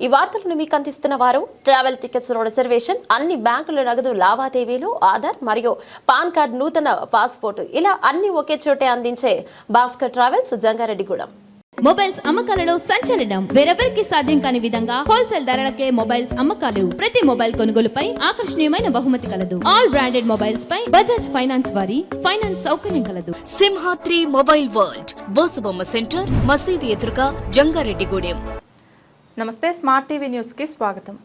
ఈ వార్తలను మీకు అందిస్తున్న వారు ట్రావెల్ టికెట్స్ రిజర్వేషన్, అన్ని బ్యాంకుల నగదు లావాదేవీలు, ఆధార్ మరియు పాన్ కార్డ్, నూతన పాస్పోర్ట్ ఇలా అన్ని ఒకే చోటే అందించే భాస్కర్ ట్రావెల్స్, జంగారెడ్డిగూడెం. మొబైల్స్ అమ్మకాలలో సంచలనం. వేరెవరికి సాధ్యం కాని విధంగా హోల్సేల్ ధరలకే మొబైల్స్ అమ్మకాలు. ప్రతి మొబైల్ కొనుగోలుపై ఆకర్షణీయమైన బహుమతి కలదు. ఆల్ బ్రాండెడ్ మొబైల్స్ పై బజాజ్ ఫైనాన్స్ వారి ఫైనాన్స్ సౌకర్యం కలదు. సింహాద్రి మొబైల్ వరల్డ్, బోసుబొమ్మ సెంటర్, మసీదు ఎదురుగా, జంగారెడ్డిగూడెం. నమస్తే, స్మార్ట్ టీవీ న్యూస్ కి స్వాగతం.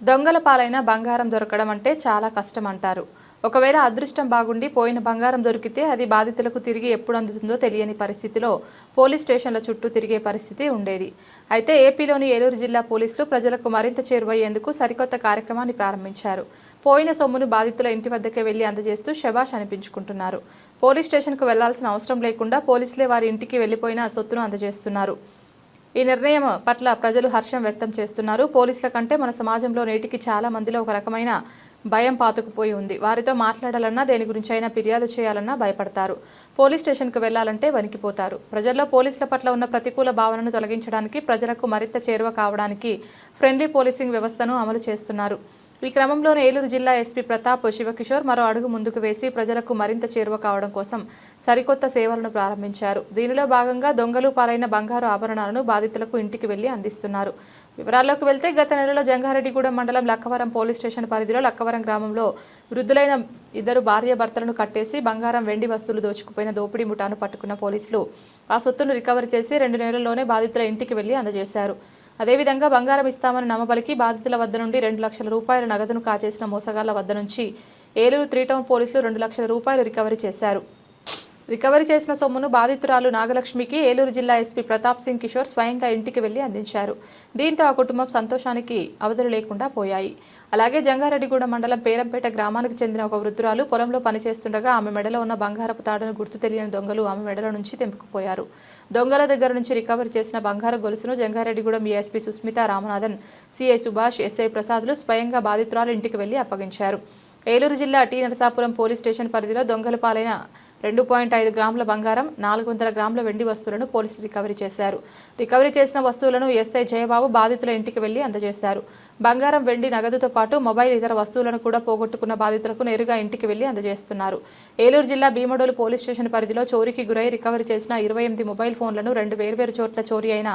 దొంగల పాలైన బంగారం దొరకడం అంటే చాలా కష్టం అంటారు. ఒకవేళ అదృష్టం బాగుండి పోయిన బంగారం దొరికితే అది బాధితులకు తిరిగి ఎప్పుడు అందుతుందో తెలియని పరిస్థితిలో పోలీస్ స్టేషన్ల చుట్టూ తిరిగే పరిస్థితి ఉండేది. అయితే ఏపీలోని ఏలూరు జిల్లా పోలీసులు ప్రజలకు మరింత చేరువయ్యేందుకు సరికొత్త కార్యక్రమాన్ని ప్రారంభించారు. పోయిన సొమ్మును బాధితుల ఇంటి వద్దకే వెళ్లి అందజేస్తూ శభాష్ అనిపించుకుంటున్నారు. పోలీస్ స్టేషన్కు వెళ్లాల్సిన అవసరం లేకుండా పోలీసులే వారి ఇంటికి వెళ్లిపోయిన సొత్తును అందజేస్తున్నారు. ఈ నిర్ణయం పట్ల ప్రజలు హర్షం వ్యక్తం చేస్తున్నారు. పోలీసుల కంటే మన సమాజంలో నేటికి చాలా మందిలో ఒక రకమైన భయం పాతుకుపోయి ఉంది. వారితో మాట్లాడాలన్నా, దేని గురించి అయినా ఫిర్యాదు చేయాలన్నా భయపడతారు. పోలీస్ స్టేషన్కు వెళ్లాలంటే వణికిపోతారు. ప్రజల్లో పోలీసుల పట్ల ఉన్న ప్రతికూల భావనను తొలగించడానికి, ప్రజలకు మరింత చేరువ కావడానికి ఫ్రెండ్లీ పోలీసింగ్ వ్యవస్థను అమలు చేస్తున్నారు. ఈ క్రమంలోనే ఏలూరు జిల్లా ఎస్పీ ప్రతాప్ శివకిషోర్ మరో అడుగు ముందుకు వేసి ప్రజలకు మరింత చేరువ కావడం కోసం సరికొత్త సేవలను ప్రారంభించారు. దీనిలో భాగంగా దొంగలు పాలైన బంగారు ఆభరణాలను బాధితులకు ఇంటికి వెళ్లి అందిస్తున్నారు. వివరాల్లోకి వెళ్తే గత నెలలో జంగారెడ్డిగూడెం మండలం లక్కవరం పోలీస్ స్టేషన్ పరిధిలో లక్కవరం గ్రామంలో వృద్ధులైన ఇద్దరు భార్యాభర్తలను కట్టేసి బంగారం, వెండి వస్తువులు దోచుకుపోయిన దోపిడీ ముఠాను పట్టుకున్న పోలీసులు ఆ సొత్తును రికవరీ చేసి 2 నెలల్లోనే బాధితుల ఇంటికి వెళ్లి అందజేశారు. అదేవిధంగా బంగారం ఇస్తామని నమ్మబలికి బాధితుల వద్ద నుండి 2 లక్షల రూపాయల నగదును కాజేసిన మోసగాళ్ల వద్ద నుంచి ఏలూరు 3 టౌన్ పోలీసులు 2 లక్షల రూపాయలు రికవరీ చేశారు. రికవరీ చేసిన సొమ్మును బాధితురాలు నాగలక్ష్మికి ఏలూరు జిల్లా ఎస్పీ ప్రతాప్ సింగ్ కిషోర్ స్వయంగా ఇంటికి వెళ్లి అందించారు. దీంతో ఆ కుటుంబం సంతోషానికి అవధులు లేకుండా పోయాయి. అలాగే జంగారెడ్డిగూడెం మండలం పేరంపేట గ్రామానికి చెందిన ఒక వృద్ధురాలు పొలంలో పనిచేస్తుండగా ఆమె మెడలో ఉన్న బంగారపు తాడును గుర్తు తెలియని దొంగలు ఆమె మెడలో నుంచి తెంపుకుపోయారు. దొంగల దగ్గర నుంచి రికవరీ చేసిన బంగారు గొలుసును Jangareddygudem ASP Sushmita Ramanathan, CI Subhash, SI ప్రసాద్లు స్వయంగా బాధితురాలు ఇంటికి వెళ్లి అప్పగించారు. ఏలూరు జిల్లా టీ నరసాపురం పోలీస్ స్టేషన్ పరిధిలో దొంగల పాలైన 2.5 గ్రాముల బంగారం, 400 గ్రాముల వెండి వస్తువులను పోలీసులు రికవరీ చేశారు. రికవరీ చేసిన వస్తువులను ఎస్ఐ జయబాబు బాధితుల ఇంటికి వెళ్లి అందజేశారు. బంగారం, వెండి, నగదుతో పాటు మొబైల్, ఇతర వస్తువులను కూడా పోగొట్టుకున్న బాధితులకు నేరుగా ఇంటికి వెళ్లి అందజేస్తున్నారు. ఏలూరు జిల్లా భీమడోలు పోలీస్ స్టేషన్ పరిధిలో చోరీకి గురై రికవరీ చేసిన 28 మొబైల్ ఫోన్లను, 2 వేర్వేరు చోట్ల చోరీ అయిన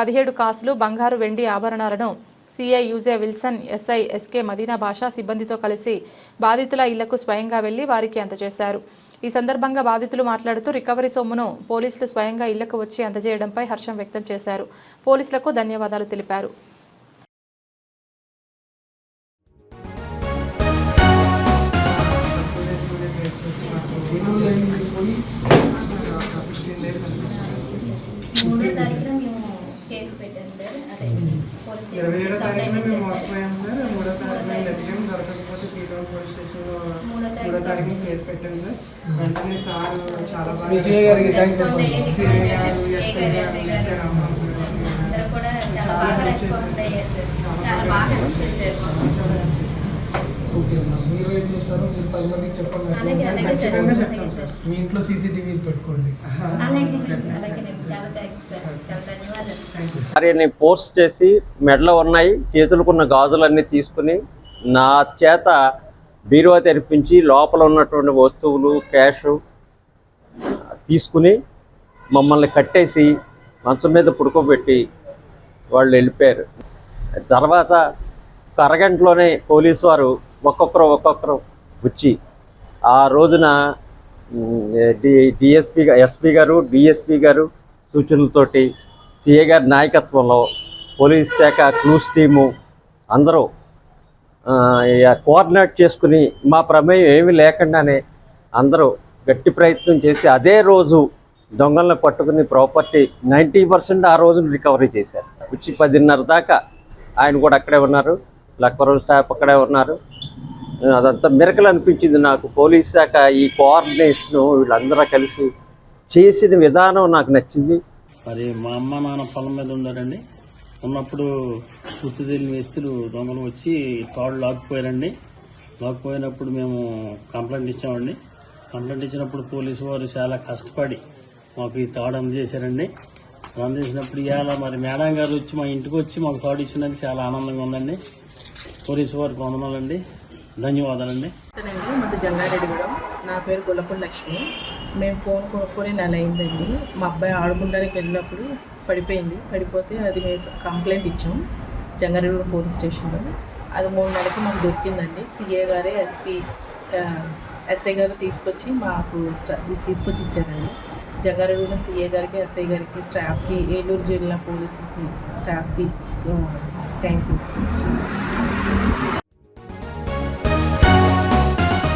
17 కాసులు, బంగారు, వెండి ఆభరణాలను CI UJ Wilson, SI SK Madina Basha సిబ్బందితో కలిసి బాధితుల ఇళ్లకు స్వయంగా వెళ్లి వారికి అందజేశారు. ఈ సందర్భంగా బాధితులు మాట్లాడుతూ రికవరీ సొమ్మును పోలీసులు స్వయంగా ఇళ్లకు వచ్చి అందజేయడంపై హర్షం వ్యక్తం చేశారు. పోలీసులకు ధన్యవాదాలు తెలిపారు. కేసు పెట్టాను సార్. వెంటనే సార్ చాలా బాగా మీరు ఏం చేస్తారు? మీరు 10 మందికి చెప్పండి. ఖచ్చితంగా చెప్తాం సార్. మీ ఇంట్లో సీసీటీవీ పెట్టుకోండి. భార్యని ఫోర్స్ చేసి మెడలో ఉన్నాయి చేతులకున్న గాజులన్నీ తీసుకుని నా చేత బీరువా తెరిపించి లోపల ఉన్నటువంటి వస్తువులు, క్యాష్ తీసుకుని మమ్మల్ని కట్టేసి మంచం మీద పడుకోబెట్టి వాళ్ళు వెళ్ళిపోయారు. తర్వాత ఒక అరగంటలోనే పోలీసు వారు ఒక్కొక్కరు వచ్చి ఆ రోజున ఎస్పీ గారు, డిఎస్పీ గారు సూచనలతోటి, సిఏ గారి నాయకత్వంలో పోలీస్ శాఖ క్లూస్ టీము అందరూ కోఆర్డినేట్ చేసుకుని మా ప్రమేయం ఏమీ లేకుండానే అందరూ గట్టి ప్రయత్నం చేసి అదే రోజు దొంగలను పట్టుకుని ప్రాపర్టీ 90% ఆ రోజున రికవరీ చేశారు. వచ్చి 10:30 దాకా ఆయన కూడా అక్కడే ఉన్నారు, లక్కవరం స్టాఫ్ అక్కడే ఉన్నారు. అదంతా మిరకల్ అనిపించింది నాకు. పోలీస్ శాఖ ఈ కోఆర్డినేషను వీళ్ళందరూ కలిసి చేసిన విధానం నాకు నచ్చింది. మరి మా అమ్మ నాన్న పొలం మీద ఉన్నారండి. ఉన్నప్పుడు గుర్తు తెలియని వ్యక్తులు దొంగలు వచ్చి తాడు లాక్కుపోయారండి. లాక్కుపోయినప్పుడు మేము కంప్లైంట్ ఇచ్చామండి. కంప్లైంట్ ఇచ్చినప్పుడు పోలీసు వారు చాలా కష్టపడి మాకు ఈ తాడు అందజేశారండి. అందించినప్పుడు ఇవాళ మరి మేడం గారు వచ్చి మా ఇంటికి వచ్చి మాకు తాడు ఇచ్చినందుకు చాలా ఆనందంగా ఉందండి. పోలీసు వారికి వందనాలండి, ధన్యవాదాలండి. మాది జంగారెడ్డిగూడెం. నా పేరు గొల్లపూడి లక్ష్మి. మేము ఫోన్ కొనుక్కొని నెల అయిందండి. మా అబ్బాయి ఆడుకుంటానికి వెళ్ళినప్పుడు పడిపోతే అది మేము కంప్లైంట్ ఇచ్చాం జంగారెడ్డిగూడెం పోలీస్ స్టేషన్లో. అది 3 నెలలకు మాకు దొరికిందండి. సిఏ గారే ఎస్ఐ గారు తీసుకొచ్చి మాకు తీసుకొచ్చి ఇచ్చారండి. జంగారెడ్డిగూడెం సిఏ గారికి, ఎస్ఐ గారికి, స్టాఫ్కి, ఏలూరు జిల్లా పోలీసులకి స్టాఫ్కి థ్యాంక్ యూ.